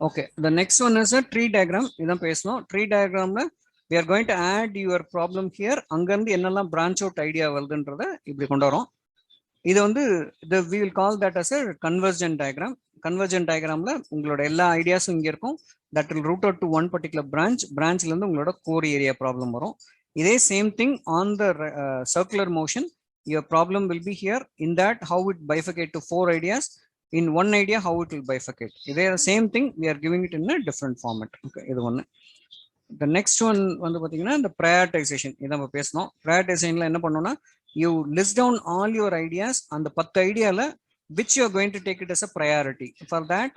Okay, the next one is a tree diagram. இதான் பேசணும். Tree diagramல we are going to add your problem here. அங்கிருந்து என்னெல்லாம் branch out idea வருதுன்றத இப்படி கொண்டு வரோம். இது வந்து we will call that as a convergent diagram. Convergent diagramல உங்களோட எல்லா ஐடியாஸும் இங்க இருக்கும். That will route out to one particular branch. Branchல இருந்து உங்களோட core area problem வரும். இதே same thing on the circular motion. Your problem will be here. In that, how it bifurcate to 4 ideas. In one idea, how it will bifurcate. They are the same thing. We are giving it in a different format. Okay, this one. The next one, the prioritization. Prioritization, you list down all your ideas and the 10 idea which you are going to take it as a priority. For that,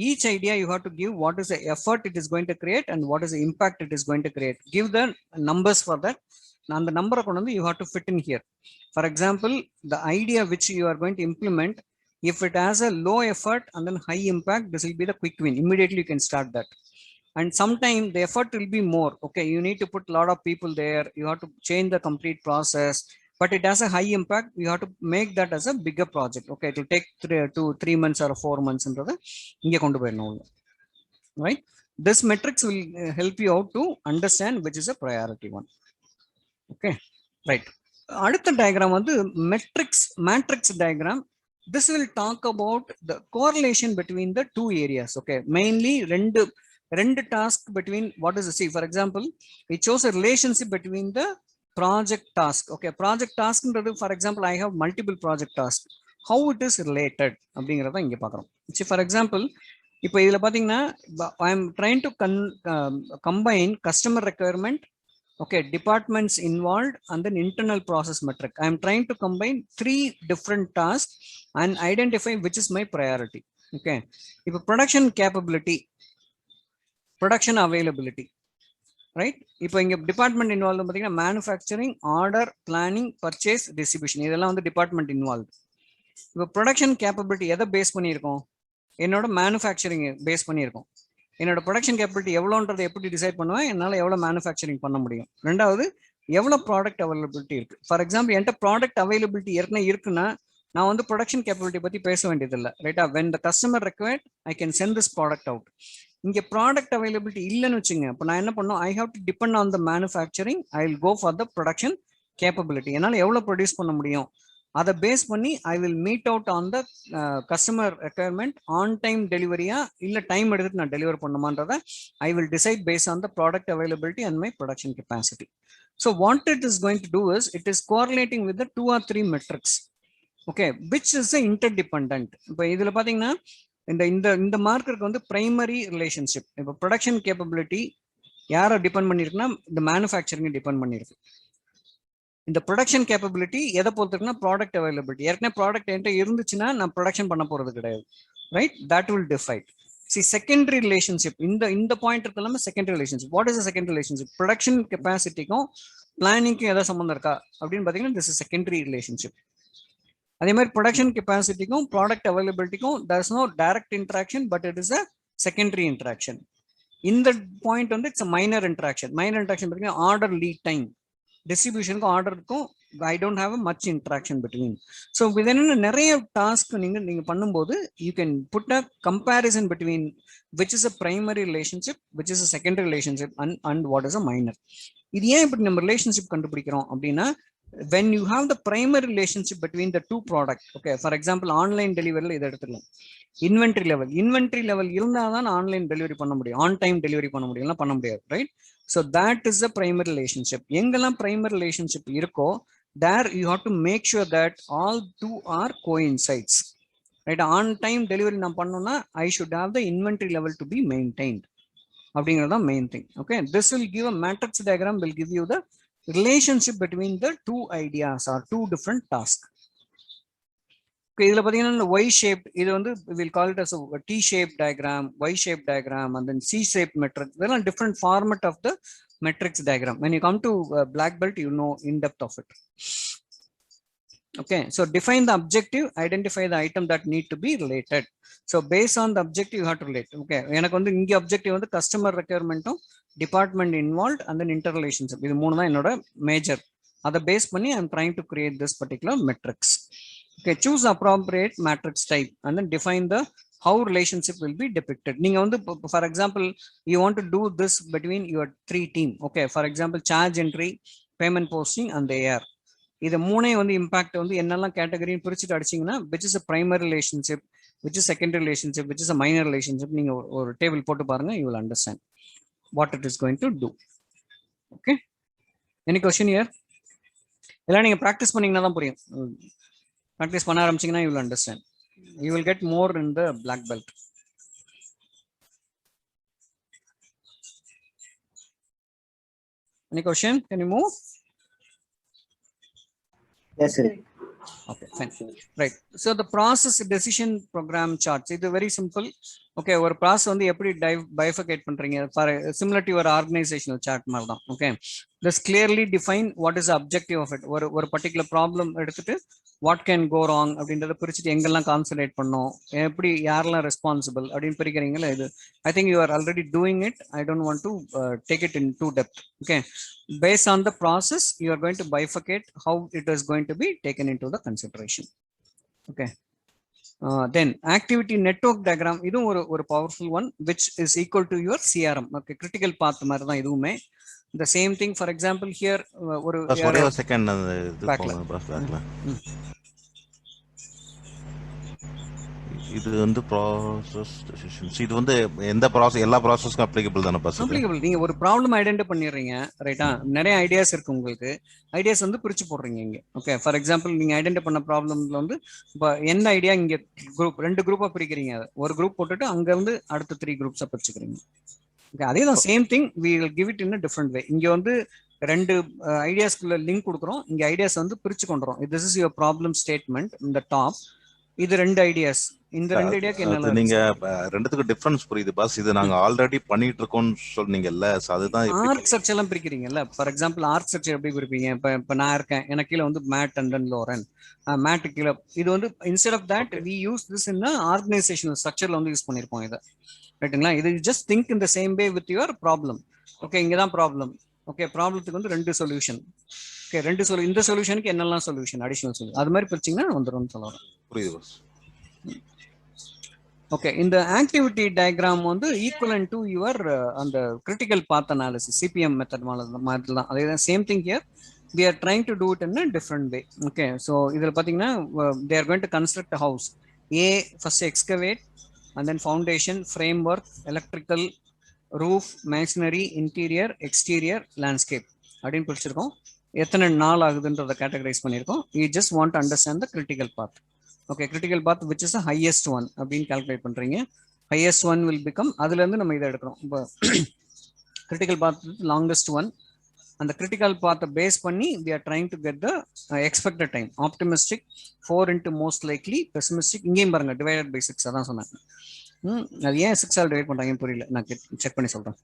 each idea you have to give what is the effort it is going to create and what is the impact it is going to create. Give the numbers for that. And the number you have to fit in here. For example, the idea which you are going to implement, if it has a low effort and then high impact, this will be the quick win. Immediately you can start that. And sometimes the effort will be more. Okay, you need to put a lot of people there. You have to change the complete process, but it has a high impact. You have to make that as a bigger project. Okay, it will take 3 months or 4 months. Right? This metrics will help you out to understand which is a priority one. Okay, right. அடுத்த diagram வந்து matrix diagram. This will talk about the correlation between the two areas. Okay, mainly rendu task between what is the see. For example, it shows a relationship between the project task. Okay, project task, for example, I have multiple project tasks. How it is related? அப்படிங்கறத இங்க பார்க்கறோம். See, for example, இப்போ இதுல பாத்தீங்கன்னா I am trying to combine customer requirement. Okay, departments involved and then internal process metric. I am trying to combine 3 different tasks and identify which is my priority. Okay, if production capability, production availability, right? If department involved, manufacturing, order, planning, purchase, distribution. இதெல்லாம் வந்து department involved. இப்போ production capability எதை base பண்ணியிருக்கோம்? என்னோட manufacturing base பண்ணியிருக்கோம். என்னோட production capability எவ்வளோன்றதை எப்படி decide பண்ணுவேன், என்னால் எவ்வளோ மேனுஃபேக்சரிங் பண்ண முடியும். ரெண்டாவது, எவ்வளோ ப்ராடக்ட் அவைலபிலிட்டி இருக்கு. ஃபார் எக்ஸாம்பிள், என்கிட்ட ப்ராடக்ட் அவைலபிலிட்டி ஏற்கனவே இருக்குன்னா நான் வந்து ப்ரொடக்ஷன் கேப்பபிலிட்டி பற்றி பேச வேண்டியதில்லை. ரைட்டா? When the customer required I can send this product out. இங்கே ப்ராடக்ட் அவைலபிலிட்டி இல்லைன்னு வச்சுங்க, இப்போ நான் என்ன பண்ணணும், I have to depend on the manufacturing. I will go for the production capability. என்னால் எவ்வளோ ப்ரொடியூஸ் பண்ண முடியும் அதை பேஸ் பண்ணி I will meet out on the customer requirement. On time டெலிவரியா இல்லை டைம் எடுத்துட்டு நான் டெலிவர் பண்ணுமான்றதை I will decide base on the product availability and my production capacity. So what it is going to do is it is correlating with 2 or 3 metrics. Okay, which is interdependent. இப்போ இதில் பார்த்தீங்கன்னா இந்த மார்க்கருக்கு வந்து primary relationship. இப்போ production capability யாரை depend பண்ணியிருக்குன்னா இந்த மேனுஃபேக்சரிங்கை டிபெண்ட் பண்ணியிருக்கு. இந்த ப்ரொடக்ஷன் கேப்பபிலிட்டி எதை பொறுத்திருக்குன்னா ப்ராடக்ட் அவைலபிலிட்டி. ஏற்கனவே ப்ராடக்ட் என்கிட்ட இருந்துச்சுன்னா நான் ப்ரொடக்ஷன் பண்ண போறது கிடையாது. Right? That will defied. See secondary relationship. இந்த பாயிண்ட் இருக்கு secondary relationship. What is secondary relationship? Production கெப்பாசிட்டிக்கும் பிளானிங்க்கும் ஏதாவது சம்பந்தம் இருக்கா அப்படின்னு பார்த்தீங்கன்னா திஸ் இஸ் செகண்டரி ரிலேஷன்ஷிப். அதே மாதிரி ப்ரொடக்ஷன் கெப்பாசிட்டிக்கும் ப்ராடக்ட் அவைலபிலிட்டிக்கும் there is no direct interaction, but it is a secondary interaction. இந்த பாயிண்ட் வந்து it's minor interaction. Minor interaction பார்த்தீங்கன்னா ஆர்டர் லீட் டைம், டிஸ்ட்ரிபியூஷனுக்கும் ஆர்டருக்கும் I don't have a much interaction between. So இது என்னென்ன நிறைய டாஸ்க் நீங்க பண்ணும்போது you can put a comparison between which is a primary relationship, which is a secondary relationship and what is a minor. இது ஏன் இப்படி நம்ம ரிலேஷன்ஷிப் கண்டுபிடிக்கிறோம் அப்படின்னா, when you have the primary relationship between the two products. Okay, for example, online delivery இதை எடுத்துக்கலாம். Inventory level இருந்தால் தான் ஆன்லைன் டெலிவரி பண்ண முடியும், ஆன் டைம் டெலிவரி பண்ண முடியும், பண்ண முடியாது. Right? So that is the primary relationship. எங்கெல்லாம் பிரைமரி ரிலேஷன்ஷிப் இருக்கோ there you have to make sure that all two are coincides. Right? On time delivery நான் பண்ணோம்னா I should have the inventory level to be maintained. அப்படிங்கிறது தான் main thing. Okay, this will give a matrix diagram, will give you the relationship between the two ideas or two different tasks. இதுல பாத்தீங்கன்னா y shaped, இது வந்து we'll call it as a T shaped diagram, y shaped diagram, and then C shaped matrix. There are different format of the matrix diagram. When you come to black belt, you know in depth of it. Okay, so define the objective, identify the item that need to be related. So based on the objective you have to relate. Okay, எனக்கு வந்து இங்க objective வந்து customer requirement, department involved, and then interrelationship. இது மூணு தான் என்னோட major. அதை base பண்ணி I am trying to create this particular matrix. Okay, choose appropriate matrix type and then define the how relationship will be depicted. நீங்க வந்து for example you want to do this between your 3 team. Okay, for example charge entry, payment posting and the AR. இது மூணே வந்து impact வந்து என்னெல்லாம் கேட்டகரின்னு பிரிச்சுட்டு அடிச்சிங்கன்னா which is a primary relationship, which is secondary relationship, which is a minor relationship, நீங்க ஒரு table போட்டு பாருங்க, you will understand what it is going to do. Okay, any question here? எல்லாம் நீங்க ப்ராக்டிஸ் பண்ணீங்கன்னா தான் புரியும். ப்ராக்டிஸ் பண்ண ஆரம்பிச்சீங்கன்னா you will understand. You will get more in the black belt. Any question? Can you move? Yes, sir. Okay, fine. Right. So the process decision program charts, இது very simple. Okay, ஒரு process வந்து எப்படி bifurcate பண்றீங்க, for similar to your organizational chart மாதிரி தான். Okay, this clearly define what is the objective of it. ஒரு particular problem எடுத்துட்டு what can go wrong அப்படின்றத பிரிச்சுட்டு எங்கெல்லாம் கான்சென்ட்ரேட் பண்ணோம், எப்படி யாரெல்லாம் ரெஸ்பான்சிபிள் அப்படின்னு பிரிக்கிறீங்களா. இது I think you are already doing it. I don't want to take it in too depth. Okay, based on the process you are going to bifurcate how it is going to be taken into the consideration. Okay, then activity network diagram, இதுவும் ஒரு powerful one which is equal to your CRM. Okay, critical path மாதிரி தான் இதுவுமே. The same thing, for example here ஒரு second இது வந்து process decisions, இது வந்து எந்த process, எல்லா processக்கு applicable தான பாஸ்? applicable. நீங்க ஒரு ப்ராப்ளம் ஐடென்டிஃபை பண்ணிடுறீங்க, ரைட்டா? நிறைய ஐடியாஸ் இருக்கு உங்களுக்கு, ஐடியாஸ் வந்து பிரிச்சு போடுறீங்க இங்க. ஓகே, ஃபார் எக்ஸாம்பிள் நீங்க ஐடென்டிஃபை பண்ண ப்ராப்ளம்ல வந்து இப்போ என்ன ஐடியா இங்க குரூப் 2 குரூப்பா பிரிக்கிறீங்க, ஒரு குரூப் போட்டுட்டு அங்க இருந்து அடுத்த 3 குரூப்ஸா பிரிச்சுக்கிறீங்க. ஓகே, அதே தான் same thing, we will give it in a different way. இங்க வந்து 2 ஐடியாஸ்க்குள்ள லிங்க் கொடுக்குறோம், இங்க ஐடியாஸ் வந்து பிரிச்சு கொண்டுறோம். this is your problem statement in the top. இது 2 ஐடியாஸ், இந்த 2 ஐடியாக்கு என்ன நீங்க ரெண்டுத்துக்கு டிஃபரன்ஸ் புரியுது பாஸ். இது நாங்க ஆல்ரெடி பண்ணிட்டு இருக்கோம்னு சொன்னீங்கல்ல, அதுதான் ஆர்க் ஸ்ட்ரக்சர் எல்லாம் பிரிக்கிறீங்கல்ல. ஃபார் எக்ஸாம்பிள் ஆர்க் ஸ்ட்ரக்சர் எப்படி பிரிப்பீங்க? இப்ப நான் இருக்கேன், எனக்கு கீழே வந்து மேட் அண்ட் தென் லோரன், மேட் கீழே. இது வந்து instead of that we use this in organisational ஸ்ட்ரக்சர்ல வந்து யூஸ் பண்ணிருப்போம் இதை, ரைட்டுங்களா? இது just think in the same way with your problem. Okay, இங்கதான் ப்ராப்ளம். ஓகே, ப்ராப்ளத்துக்கு வந்து 2 சொல்யூஷன். ஓகே, 2 இந்த சொல்யூஷனுக்கு என்னெல்லாம் சொல்யூஷன், அடிஷனல் சொல்யூஷன், அது மாதிரி பிரிச்சிங்கன்னா வந்துடும் சொல்லலாம். புரியுது பாஸ். ஓகே, இந்த ஆக்டிவிட்டி டயக்ராம் வந்து ஈக்குவலன்ட் டு யுவர் அந்த critical path analysis CPM method மாதிரி தான். அதே தான் same thing here, we are trying to do it in a different way. Okay, so இதில் பார்த்தீங்கன்னா they are going to construct a house. A first excavate and then foundation, framework, electrical, roof, masonry, interior, exterior, landscape அப்படின்னு பிடிச்சிருக்கோம். எத்தனை நாள் ஆகுதுன்றதை categorise பண்ணியிருக்கோம். you just want to understand the critical path. Okay, critical path which is the highest one அப்படின்னு calculate பண்றீங்க. highest one will become, அதுல இருந்து நம்ம இதை எடுக்கிறோம். இப்போ critical path longest one, அந்த critical path பேஸ் பண்ணி we are trying to get the expected time. optimistic 4 into most likely, pessimistic இங்கேயும் பாருங்க divided by 6 அதான் சொன்னாங்க. அது ஏன் 6 ஆல் டிவைட் பண்றாங்கன்னு புரியல, நான் செக் பண்ணி சொல்றேன்.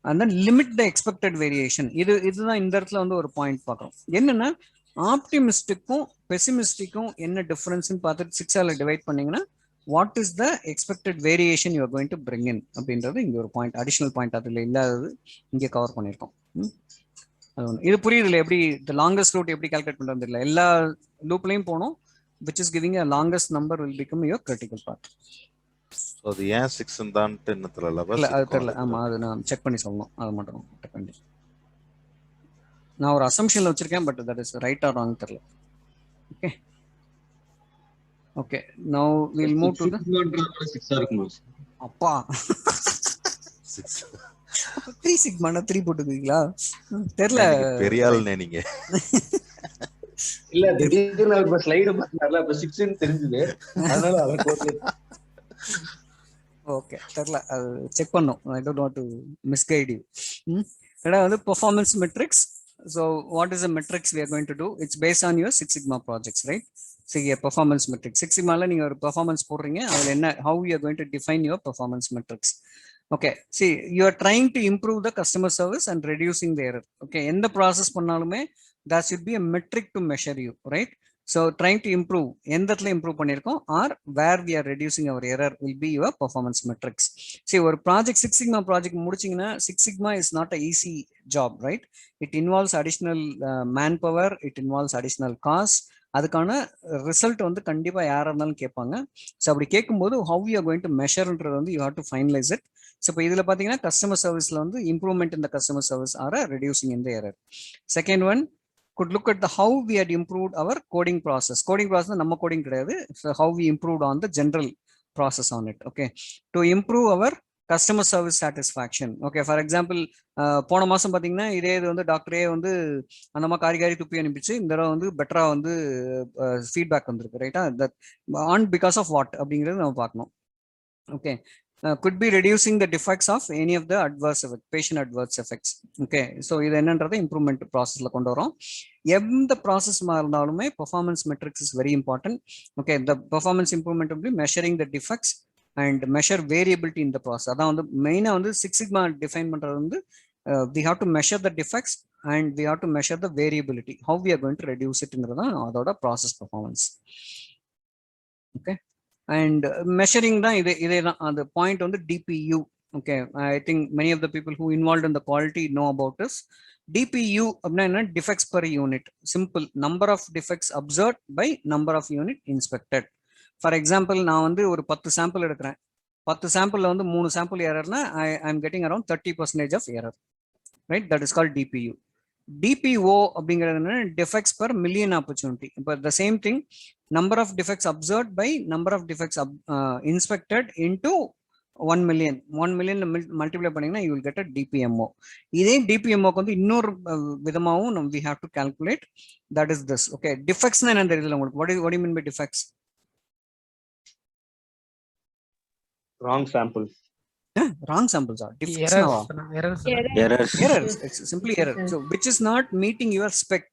and then limit the expected variation. இதுதான் இந்த இடத்துல வந்து ஒரு பாயிண்ட் பார்க்குறோம். என்னன்னா ஆப்டிமிஸ்டிக்கும் பெசிமிஸ்டிக்கும் என்ன டிஃபரன்ஸ்னு பார்த்துட்டு 6 ஆல் டிவைட் பண்ணீங்கன்னா what is the expected variation you are going to bring in அப்படின்றது இங்க ஒரு பாயிண்ட், அடிஷனல் பாயிண்ட் அதுல இல்லாதது இங்கே கவர் பண்ணியிருக்கோம். அது ஒன்று. இது புரியுது இல்லை எப்படி த லாங்கஸ்ட் ரூட் எப்படி கால்குலேட் பண்ணுறது இல்லை, எல்லா லூப்லையும் போனோம். Which is giving a longest number will become your critical part. அது ஏன் 6 தான்ட்டு என்ன தெரியல, அது தெரியல. ஆமா, அது நான் செக் பண்ணி சொல்லணும், அது மட்டும் செக் பண்ணி. நான் ஒரு அசம்ஷன்ல வச்சிருக்கேன், but that is right or wrong தெரியல. Okay okay, now we will move to the 6 இருக்கும். அப்பா 3 சிக்மா 3 போட்டுக்கீங்களா தெரியல, பெரிய ஆளுனே நீங்க. இல்ல திடீர்னு ஒரு ஸ்லைடு பார்த்தனால அப்ப 6 ன்னு தெரிஞ்சது, அதனால அத போட்டு. ஓகே, தெரியல, அது செக் பண்ணோம். I don't want to misguide you. ஏடா வந்து performance metrics. So what is the metrics we are going to do? It's based on your 6 Sigma projects, right? So your performance metrics 6 Sigma la neenga or performance போடுறீங்க, அதுல என்ன, how you are going to define your performance metrics. Okay, see, you are trying to improve the customer service and reducing the error. Okay, எந்த process பண்ணாலுமே that should be a metric to measure you, right? So trying to improve, எந்த இடத்துல improve பண்ணிருக்கோம் or where we are reducing our error will be your performance metrics. See, ஒரு project 6 Sigma project முடிச்சீங்கன்னா 6 Sigma is not a easy job, right? It involves additional manpower, it involves additional cost, அதுக்கான result வந்து கண்டிப்பாக யாராக இருந்தாலும் கேட்பாங்க. So அப்படி கேட்கும்போது how you are going to மெஷர்ன்றது வந்து you have to finalise it. So இப்போ இதில் பார்த்தீங்கன்னா கஸ்டமர் சர்வீஸில் வந்து இம்ப்ரூவ்மெண்ட் இந்த கஸ்டமர் சர்வீஸ் ஆர் ரெடியூசிங் இந்த error. Second one could look at the how we had improved our coding process. Coding process நம்ம coding கிடையாது. So how we improved on the general process on it. Okay. To improve our customer service satisfaction. Okay. For example, போன மாசம் பாத்தீங்கன்னா இதே இது வந்து டாக்டரே வந்து அந்த மாதிரி காரி துப்பி அனுப்பிச்சு இந்த தடவை வந்து பெட்டரா வந்து ஃபீட்பேக் வந்திருக்கு. ரைட்டா? That on because of what அப்படிங்கிறது நம்ம பார்க்கணும். Okay. Could be reducing the defects of any of the adverse effect, patient adverse effects. Okay, so இது என்னன்றதை இம்ப்ரூவ்மெண்ட் ப்ராசஸ்ல கொண்டு வரோம். எந்த ப்ராசஸ் இருந்தாலுமே performance metrics is very important. Okay, the performance improvement will be measuring the defects and measure variability in the process. அதான் வந்து மெயினா வந்து 6 sigma டிஃபைன் பண்றது வந்து we have to measure the defects and we have to measure the variability, how we are going to reduce it ங்கிறதான் அதோட process performance. Okay, and measuring தான் இதே தான் அந்த பாயிண்ட் வந்து DPU. Okay, I think many of the people who involved in the quality know about this. DPU அப்படின்னா என்ன? Defects per unit. Simple, number of defects observed by number of unit inspected. For example, நான் வந்து ஒரு 10 sample எடுக்கிறேன். 10 சாம்பிள்ல வந்து 3 sample எரர்னா I am getting around 30% of error. Right? That is called DPU. DPO அப்படிங்கிறது என்ன? Defects per million opportunity. But the same thing, number of defects observed by number of defects inspected into 1 million. 1 million multiply பண்ணீங்கன்னா you will get a DPMO. இதே DPMO வந்து இன்னொரு விதமாகவும் we have to calculate. That is this. Okay, defects என்ன தெரியல உங்களுக்கு? What do you mean by defects? Wrong samples. Wrong samples are defects. Errors. It's simply error. So which is not meeting your spec.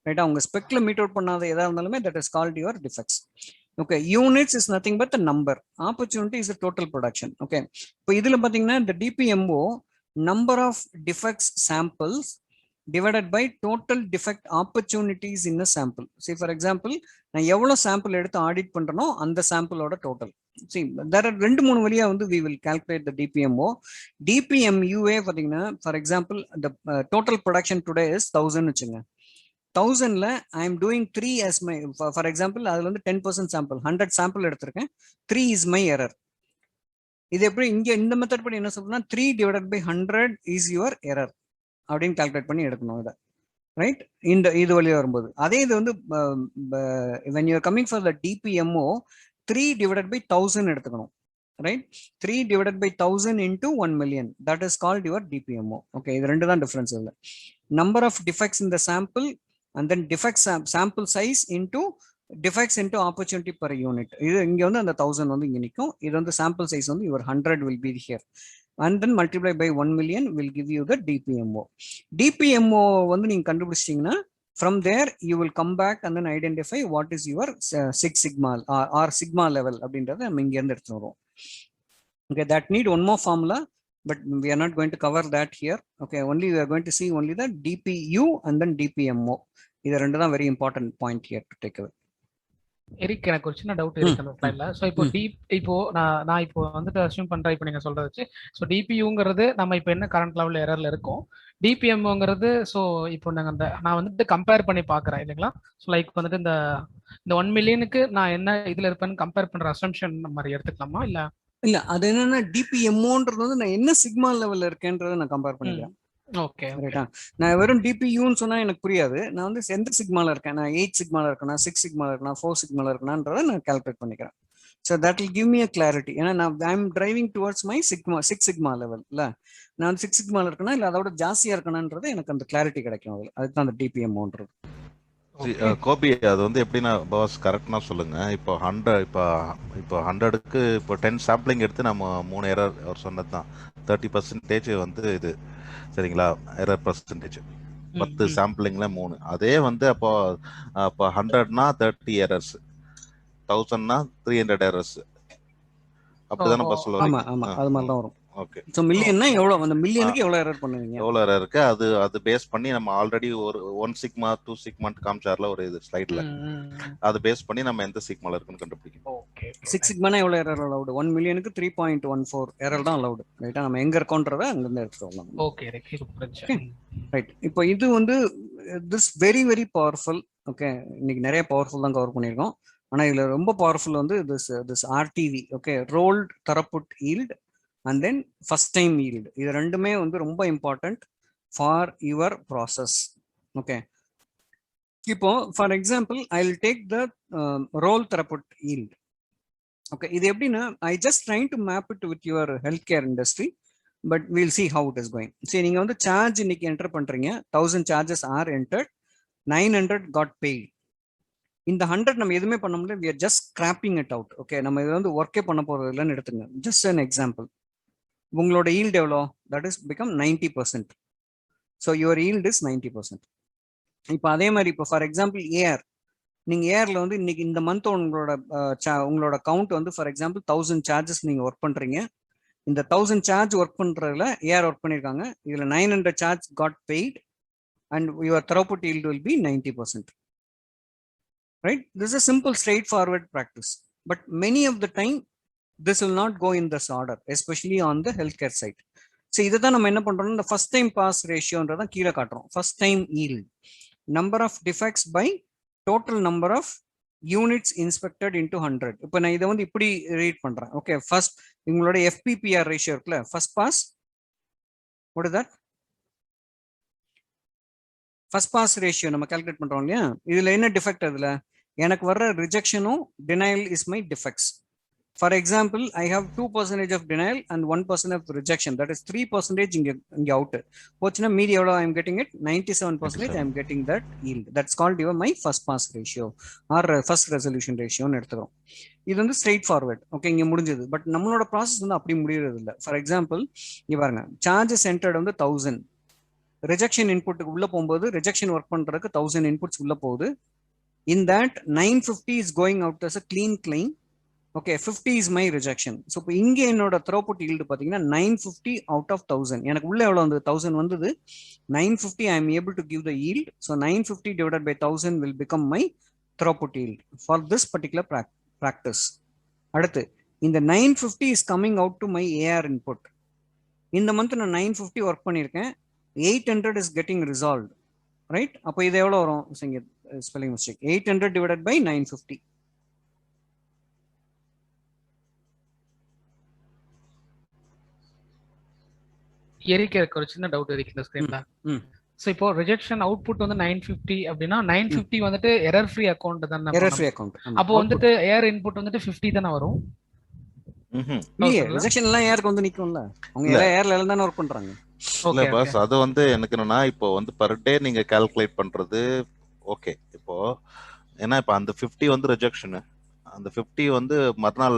Right? அவங்க ஸ்பெக்ல meet out பண்ணாத எதா இருந்தாலுமே that is called your defects. Okay, units is nothing but the number. Opportunity is the total production. Okay, இப்போ இதுல பாத்தீங்கன்னா the DPMO number of defects samples divided by total defect opportunities in a sample. See, for example, நான் எவ்வளவு sample எடுத்து audit பண்றனோ அந்த சாம்பிளோட total. See, there are 2-3 வழியா வந்து we will calculate the DPMO. DPMUA பாத்தீங்கன்னா, for example, the total production today is 1000 வச்சுங்க. 1000ல I am doing 3 as my, for example, அதுல வந்து 10% sample, 100 sample எடுத்திருக்கேன். 3 is my error. இது எப்படி இங்க இந்த மெத்தட் படி என்ன சொல்றேன்னா 3 divided by 100 is your error அப்படின்னு கால்குலேட் பண்ணி எடுக்கணும் இதை. ரைட்? இந்த இது வழியா வரும்போது அதே இது வந்து when you are coming for the DPMO 3 divided by 1000 எடுத்துக்கணும். Right? 3 divided by 1000 into 1 million. That is called your DPMO. Okay, இது ரெண்டு தான் டிஃபரன்ஸ் இல்லை. Number of defects in the sample and then defects sample size into defects into opportunity per unit. இது இங்க வந்து அந்த 1000 வந்து இங்க நிற்கும். இது வந்து sample size வந்து your 100 will be here. And then multiply by 1 million will give you the DPMO. DPMO வந்து நீங்க கண்டுபிடிச்சிட்டீங்கன்னா from there you will come back and then identify what is your 6 sigma or sigma level அப்படின்றத நம்ம இங்க இருந்து எடுத்து வரோம். Okay, that need one more formula, but we are not going to cover that here. Okay, only we are going to see only the DPU and then DPMO. இது ரெண்டு தான் very important point here to take away. Eric, எனக்கு ஒரு சின்ன doubt இருக்கு அந்த ஸ்லைட்ல. So இப்போ நான் இப்போ வந்துட்டு அஸ்யூம் பண்றேன், இப்போ நீங்க சொல்றது வச்சு. ஸோ டிபியூங்கிறது நம்ம இப்போ என்ன கரண்ட் லெவல் எரர்ல இருக்கும். டிபிஎம்ஓங்கிறது ஸோ இப்போ நான் வந்துட்டு கம்பேர் பண்ணி பாக்குறேன் இல்லைங்களா? ஸோ லைக் வந்துட்டு இந்த 1 மில்லியனுக்கு நான் என்ன இதுல இருப்பேன்னு கம்பேர் பண்ற அசம்ஷன் மாதிரி எடுத்துக்கலாமா? இல்ல அது என்னன்னா டிபிஎம்ஓன்றது வந்து நான் என்ன சிக்மா லெவல்ல இருக்கேன்றதை நான் கம்பேர் பண்ணிக்கிறேன். ஓகே, ரைட்டா? நான் வெறும் டிபியூன்னு சொன்னா எனக்கு புரியாது. நான் வந்து எந்த சிக்மால இருக்கேன், நான் 8 சிக்மால இருக்கேனா, 6 சிக்மால இருக்கேனா, 4 சிக்மால இருக்கேனான்றதை நான் கால்குலேட் பண்ணிக்கிறேன். So that will give me a clarity. ஏன்னா நான் I am driving towards my 6 sigma level. இல்ல நான் 6 சிக்மால இருக்கேனா இல்ல அதோட ஜாஸ்தியா இருக்கணும்ன்றது எனக்கு அந்த கிளாரிட்டி கிடைக்கும். அதுக்கு தான் அந்த டிபிஎம்ஓன்றது. கோபி, அது வந்து எப்படின்னா பாஸ் கரெக்ட்னா சொல்லுங்க. இப்போ 100க்கு இப்போ 10 சாம்பிளிங் எடுத்து நம்ம 3 எரர் அவர் சொன்னது தான் 30% வந்து இது சரிங்களா? Error percentage 10 சாம்பிளிங்ல 3. அதே வந்து அப்போ 100னா 30 எரர்ஸ், 1000னா 300 எரர்ஸ். அப்படிதானே பாஸ் சொல்லுவாங்க? ஆமா ஆமா, அது மாதிரி தான் வரும். ஓகே, சோ மில்லியன்னா எவ்வளவு, அந்த மில்லியனுக்கு எவ்வளவு எரர் பண்ணுவீங்க? எவ்வளவு எரர் இருக்கு அது பேஸ் பண்ணி நம்ம ஆல்ரெடி ஒரு 1 சிக்மா 2 சிக்மா காமிச்சார்ல ஒரு இது ஸ்லைட்ல, அது பேஸ் பண்ணி நம்ம எந்த சிக்மால இருக்குன்னு கண்டுபிடிக்கணும். ஓகே, 6 சிக்மானா எவ்வளவு எரர் அலௌட்? 1 மில்லியனுக்கு 3.14 எரர் தான் அலௌட். ரைட்டா? நம்ம எங்க இருக்கோன்றத அங்க இருந்து எடுத்துட்டு வரலாம். Okay, right. இப்போ இது வந்து this very very powerful. Okay, இன்னைக்கு நிறைய பவர்ஃபுல் தான் கவர் பண்ணியிருக்கோம். ஆனால் இதில் ரொம்ப பவர்ஃபுல் வந்து this RTY, okay, rolled throughput yield and then first time yield. இது ரெண்டுமே வந்து ரொம்ப important for your process. Okay, இப்போ for example I will take the roll throughput yield. Okay, இது எப்படின்னா I just trying to map it with your health care industry, but will see how it is going. சரி, நீங்க வந்து charge இன்னைக்கு enter பண்றீங்க, 1000 charges are entered, 900 got paid. இந்த 100 நம்ம எதுவுமே பண்ண முடியல, we are just scrapping it out. Okay, நம்ம இது வந்து ஒர்க்கே பண்ண போறது இல்லைன்னு எடுத்துங்க. Just an example. உங்களோட ஈல்டு எவ்வளோ? That is become 90%. So your yield is 90%. இப்போ அதே மாதிரி இப்போ ஃபார் எக்ஸாம்பிள் ஏஆர், நீங்க ஏஆர்ல வந்து இன்னைக்கு இந்த மந்த் உங்களோட கவுண்ட் வந்து ஃபார் எக்ஸாம்பிள் 1000 சார்ஜஸ் நீங்க ஒர்க் பண்றீங்க. இந்த 1000 சார்ஜ் ஒர்க் பண்றதுல ஏஆர் ஒர்க் பண்ணிருக்காங்க. இதுல 900 charge got paid and your throughput yield will be 90%. Right? This is a simple straightforward practice, but many of the time this will not go in this order, especially on the healthcare side. So இதை தான் நம்ம என்ன பண்றோம், இந்த first time pass ரேஷியோன்றதான் கீழே காட்டுறோம். First time yield, number of defects by total number of units inspected into 100. இப்போ நான் இதை வந்து இப்படி ரீட் பண்றேன். ஓகே, ஃபர்ஸ்ட் உங்களோட FPPR ரேஷியோ இருக்குல்ல, first pass, what is that? First pass ratio நம்ம கால்குலேட் பண்றோம் இல்லையா? இதுல என்ன டிஃபெக்ட்? அதுல எனக்கு வர்ற ரிஜெக்ஷனும் denial is my defects. For example I have 2% of denial and 1% of rejection, that is 3% இங்க அவுட் போச்சுன்னா மீதி எவ்வளோ I am getting it 97% I am getting that yield. That's called your my first pass ratio or first resolution ரேஷியோன்னு எடுத்துக்கிறோம். இது வந்து straight forward. Okay, இங்க முடிஞ்சது. பட் நம்மளோட ப்ராசஸ் வந்து அப்படி முடியறது இல்லை. ஃபார் எக்ஸாம்பிள் இங்க பாருங்க, சார்ஜஸ் என்டர்ட் வந்து 1000, ரிஜெக்ஷன் இன்புட்டுக்கு உள்ள போகும்போது ரிஜெக்ஷன் ஒர்க் பண்றதுக்கு 1000 இன்புட்ஸ் உள்ள போகுது. In that 950 is going out as a clean claim. Okay, 50 is my rejection. So இப்போ இங்க என்னோட throughput yield பாத்தீங்கன்னா 950 out of 1000. எனக்கு உள்ள எவ்வளவு வந்தது? 1000 வந்தது. 950 I am able to give the yield. So 950 divided by 1000 will become my throughput yield for this particular practice. அடுத்து இந்த 950 is coming out to my AR input. இந்த மந்த் நான் 950 ஒர்க் பண்ணியிருக்கேன், 800 is getting resolved. ரைட்? அப்போ இது எவ்வளோ வரும்? Spelling mistake. 800 divided by 950. எரிக்க ஒரு சின்ன டவுட் இருக்கு இந்த ஸ்கிரீன்ல. சோ இப்போ ரிஜெக்ஷன் அவுட்புட் வந்து 950 அப்படினா 950 வந்துட்டு எரர் ஃப்ரீ அக்கவுண்ட் தான? Error free account. அப்போ வந்துட்டு ஏர் இன்புட் வந்துட்டு 50 தான வரும். இல்லையே, ரிஜெக்ஷன் எல்லாம் ஏருக்கு வந்து நிக்கும்ல. அவங்க எல்லாம் ஏர்ல எல்லாம் தான ஒர்க் பண்றாங்க. இல்ல பாஸ், அது வந்து எனக்கு என்னன்னா இப்போ வந்து பர் டே நீங்க கால்குலேட் பண்றது ஓகே. இப்போ ஏன்னா இப்போ அந்த 50 வந்து ரிஜெக்ஷன், அந்த 50 வந்து மறுநாள்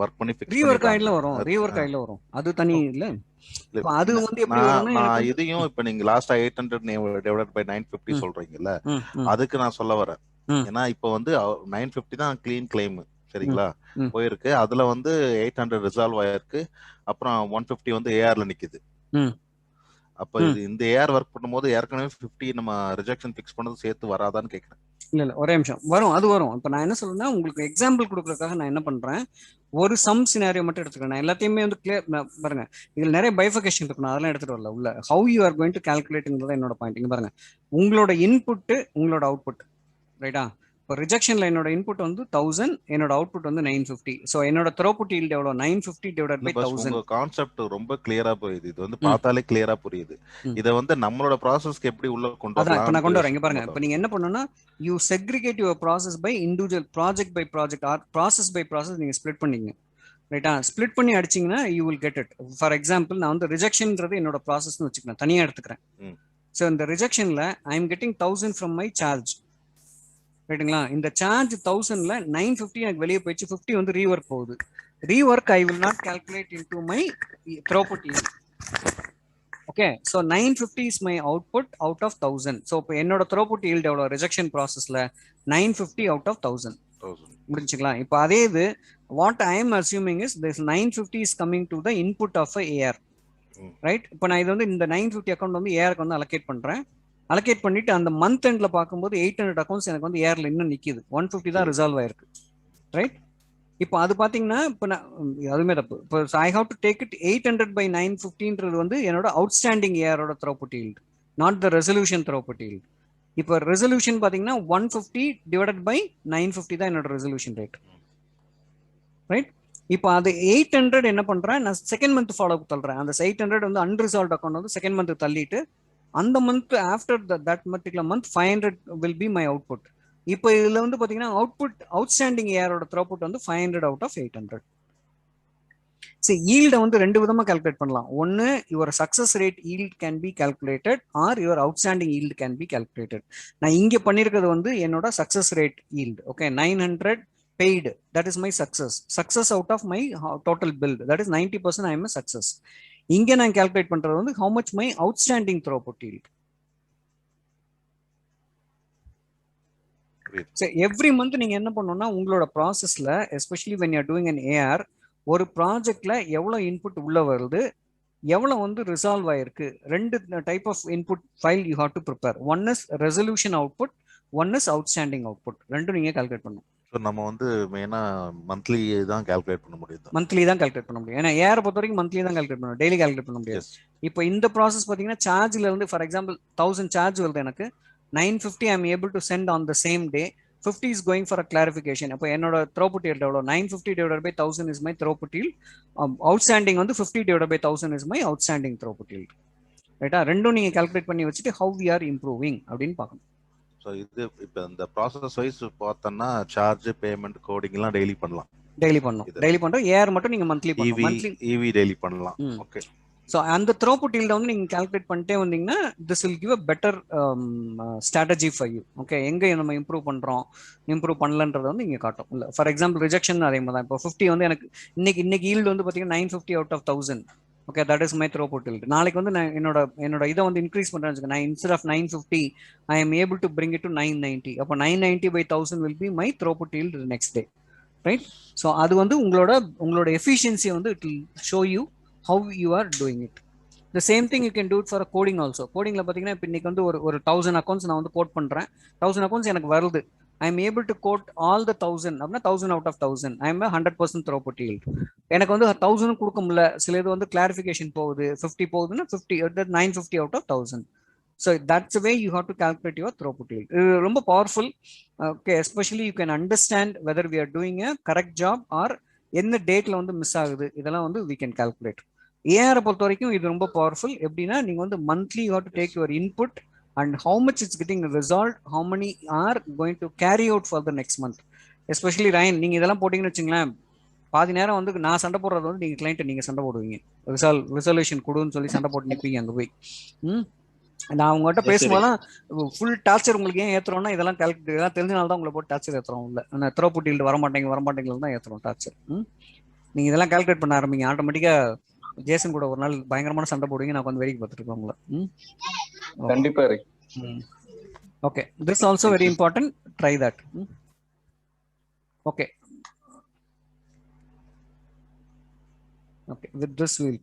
ஒர்க் பண்ணி ஃபிக்ஸ் ரீவொர்க் ஆயில வரும், ரீவொர்க் ஆயில வரும். அது தனி இல்ல. அது வந்து எப்படி வரும்னா, நான் இதையும் இப்போ நீங்க லாஸ்ட் 800 டிவைடட் பை 950 சொல்றீங்கல்ல, அதுக்கு நான் சொல்ல வரேன். ஏன்னா இப்போ வந்து 950 தான் க்ளீன் கிளைம், சரிங்களா, போயிருக்கு. அதுல வந்து 800 ரிசால்வ் ஆயிருக்கு, அப்புறம் 150 வந்து ஏஆர்ல நிக்குது. அப்ப இந்த ஏஆர் ஒர்க் பண்ணும்போது ஏற்கனவே 50 நம்ம ரிஜெக்ஷன் ஃபிக்ஸ் பண்ணது சேர்த்து வராதான்னு கேக்குறேன். இல்ல ஒரே நிமிஷம், வரும், அது வரும். இப்ப நான் என்ன சொல்றேன்னா, உங்களுக்கு எக்ஸாம்பிள் கொடுக்கறதுக்காக நான் என்ன பண்றேன், ஒரு சம் சினாரியோ மட்டும் எடுத்துக்கிறேன். நான் எல்லாத்தையுமே வந்து கிளியர் பாருங்க, இதுல நிறைய பைஃபர்கேஷன் இருக்கு, நான் அதெல்லாம் எடுத்துட்டு வரல உள்ள. How you are going to கால்குலேட்ங்கிறது என்னோட பாயிண்ட். இங்க பாருங்க, உங்களோட இன்புட் உங்களோட அவுட்புட், ரைட்டா? இப்போ ரிஜெக்ஷன்ல என்னோட இன்புட் வந்து 1000, என்னோட அவுட்புட் வந்து 950. சோ என்னோட throughput yield எவ்வளவு? 950 டிவைடட் பை 1000. உங்க கான்செப்ட் ரொம்ப கிளியரா புரியுது. இது வந்து பார்த்தாலே கிளியரா புரியுது. இத வந்து நம்மளோட ப்ராசஸ்க்கு எப்படி உள்ள கொண்டு வரலாம்? அதான் நான் கொண்டு வரேன். இங்க பாருங்க, இப்போ நீங்க என்ன பண்ணனும்னா, you segregate your process by individual, project by project or process by process நீங்க ஸ்ப்ளிட் பண்ணீங்க, ரைட்டா? ஸ்ப்ளிட் பண்ணி அடிச்சீங்கன்னா you will get it. For example நான் வந்து ரிஜெக்ஷன்ன்றது என்னோட ப்ராசஸ்னு வச்சுக்கிறேன், தனியா எடுத்துக்கிறேன். சோ இந்த ரிஜெக்ஷன்ல I am getting 1000 from my charge, ரைட்டுங்களா? இந்த சார்ஜ் 1000ல 950 எனக்கு வெளியே போயிடுச்சு, 50 வந்து ரீவொர்க் போகுது. Rework I will not calculate into my throughput yield. Okay, so 950 is my output out of 1000. So இப்போ என்னோட throughput yield எவ்வளவு? ரிஜெக்ஷன் ப்ராசஸ்ல 950 அவுட் ஆஃப் 1000 முடிஞ்சுக்கலாம். இப்போ அதே இது what I am assuming is this 950 is coming to the input of AR, right? இப்போ நான் இது வந்து இந்த 950 அக்கௌண்ட் வந்து ஏஆருக்கு வந்து அலோகேட் பண்றேன். அலோகேட் பண்ணிட்டு அந்த மந்த் எண்ட்ல பார்க்கும்போது 800 அக்கௌண்ட்ஸ் எனக்கு வந்து ஏர்ல இன்னும் நிக்குது, 150 தான் ரிசால்வ் ஆயிருக்கு, ரைட்? இப்போ அது பாத்தீங்கன்னா இப்போ நான் அதுமே தப்பு. இப்போ I have to take it 800 by 950ன்றது வந்து என்னோட அவுட்ஸ்டாண்டிங் ஏரோட throughput yield, not the resolution throughput yield. இப்போ ரெசல்யூஷன் பார்த்தீங்கன்னா 150 டிவைடட் பை 950 தான் என்னோட ரெசல்யூஷன் ரேட், ரைட்? இப்போ அது 800 என்ன பண்றேன், நான் செகண்ட் மந்த் ஃபாலோ தள்ளுறேன். அந்த 800 வந்து அன்ரிசால்வ் அக்கௌண்ட் வந்து செகண்ட் மந்த் தள்ளிட்டு அந்த month after that particular month 500 will be my output. இப்போ இதுல வந்து பாத்தீங்கன்னா அவுட்புட் அவுட்ஸ்டாண்டிங் ஏரோட த்ரோபுட் வந்து 500 அவுட் ஆஃப் 800. சரி, ஈல்டை வந்து ரெண்டு விதமா கால்குலேட் பண்ணலாம். ஒன்னு, your success rate yield can be calculated or your outstanding yield can be calculated. நான் இங்க பண்ணிருக்கிறது வந்து என்னோட success rate yield. Okay, 900 paid, that is my success out of my total build, that is 90% I am a success. இங்க நான் calculate பண்றது வந்து how much my outstanding throughput yield. So every month நீங்க என்ன பண்ணணும்னா உங்களோட ப்ராசஸ்ல especially when you are doing an AR, ஒரு ப்ராஜெக்ட்ல எவ்வளவு இன்புட் உள்ள வருது, எவ்வளவு வந்து ரிசால்வ் ஆயிருக்கு, ரெண்டு type of input file you have to prepare. One is resolution output, one is outstanding output. ரெண்டும் நீங்க கால்குலேட் பண்ணணும். ஸோ நம்ம வந்து மெயினா மந்த்லி தான் கால்குலேட் பண்ண முடியும். மந்த்லி தான் கால்குலேட் பண்ண முடியும். ஏன்னா ஏஆர் பொறுத்த வரைக்கும் மந்த்லி தான் கால்குலேட் பண்ணணும், டெய்லி கால்குலேட் பண்ண முடியாது. இப்போ இந்த ப்ராசஸ் பார்த்தீங்கன்னா சார்ஜ்ல இருந்து ஃபார் எக்ஸாம்பிள் 1000 சார்ஜ் வருது எனக்கு, 950 I am able to send on the same day, 50 is going for a clarification. அப்போ என்னோட த்ரோபுட் yield எவ்வளோ, 950 divide by 1000 is my throughput yield. Outstanding வந்து 50 divide by 1000 is my outstanding throughput yield. ரைட்டா? ரெண்டும் நீங்க calculate பண்ணி வச்சுட்டு how we are improving அப்படின்னு பார்க்கணும். ஸோ இது இப்போ இந்த ப்ராசஸ் வைஸ் பார்த்தோம்னா சார்ஜ், பேமெண்ட், கோடிங் எல்லாம் டெய்லி பண்ணலாம். டெய்லி பண்ணணும், டெய்லி பண்றோம். ஏஆர் மட்டும் நீங்க மந்த்லி பண்ணணும். மந்த்லி ஈவி டெய்லி பண்ணலாம். ஓகே. ஸோ அந்த த்ரோபுட் yield வந்து நீங்க கால்குலேட் பண்ணிட்டே வந்தீங்கன்னா this will give a better strategy for you. Okay, எங்க நம்ம இம்ப்ரூவ் பண்றோம், இம்ப்ரூவ் பண்ணலன்றத வந்து இங்க காட்டும். இல்லை ஃபார் எக்ஸாம்பிள் ரிஜெக்ஷன் அதே மாதிரி தான். இப்போ 50 வந்து எனக்கு இன்னைக்கு yield வந்து பாத்தீங்கன்னா 950 out of 1000. Okay, that is my throughput yield. நாளைக்கு வந்து நான் என்னோட இதை வந்து இன்க்ரீஸ் பண்றேன்னு வச்சுக்கோங்க. நான் instead of 950 I am able to bring it to 990. அப்போ 990 by 1000 will be my throughput yield next day, right? So அது வந்து உங்களோட எஃபிஷியன்சியை வந்து it will show you how you are doing it. The same thing you can do it for a coding also. கோடிங்ல பாத்தீங்கன்னா இப்போ இன்னைக்கு வந்து ஒரு 1000 அக்கௌண்ட்ஸ் நான் வந்து கோட் பண்றேன். 1000 அக்கௌண்ட்ஸ் எனக்கு வருது. I am able to quote all the 1000. அப்படின்னா 1000 out of 1000. I am a 100% throughput yield. எனக்கு வந்து 1000 கொடுக்க முடியல, சில இது வந்து கிளாரிஃபிகேஷன் போகுது, 50 போகுதுன்னா 50 950 out of 1000. So that's the way you have to calculate your throughput yield. இது ரொம்ப powerful. Okay, especially you can understand whether we are doing a correct job or என்ன டேட்ல வந்து மிஸ் ஆகுது, இதெல்லாம் வந்து we can calculate. ஏஆர் பொறுத்த வரைக்கும் இது ரொம்ப பவர்ஃபுல். எப்படின்னா நீங்க வந்து monthly you have to take your input and how much it's getting resolve, how many R going to carry out for the next month. Especially Ryan, நீங்க இதெல்லாம் போட்டீங்கன்னு வச்சுங்களேன், பாதி நேரம் வந்து நான் சண்டை போடுறது வந்து நீங்க கிளைண்ட்டை நீங்க சண்டை போடுவீங்க, ரிசல்யூஷன் கொடுன்னு சொல்லி சண்டை போட்டு நிற்பீங்க அங்கே போய். நான் அவங்ககிட்ட பேசும்போதெல்லாம் ஃபுல் டார்ச்சர் உங்களுக்கு ஏன் ஏற்றுறோம்னா இதெல்லாம் தெரிஞ்சனால தான் உங்களை போட்டு டார்ச்சர் ஏற்றுறோம். இல்லை நான் த்ரோபுட் yield வரமாட்டேங்கிறது தான் ஏற்றுறோம் டார்ச்சர். நீங்க இதெல்லாம் கால்குலேட் பண்ண ஆரம்பிங்க, ஆட்டோமேட்டிக்கா ஜேசன் கூட ஒரு நாள் பயங்கரமான சண்டை போடுவீங்க, நான் வந்து வேடிக்கை பார்த்துருக்கேன் உங்களை. கண்டிப்பா. Okay, this also very important, try that. Okay, with this will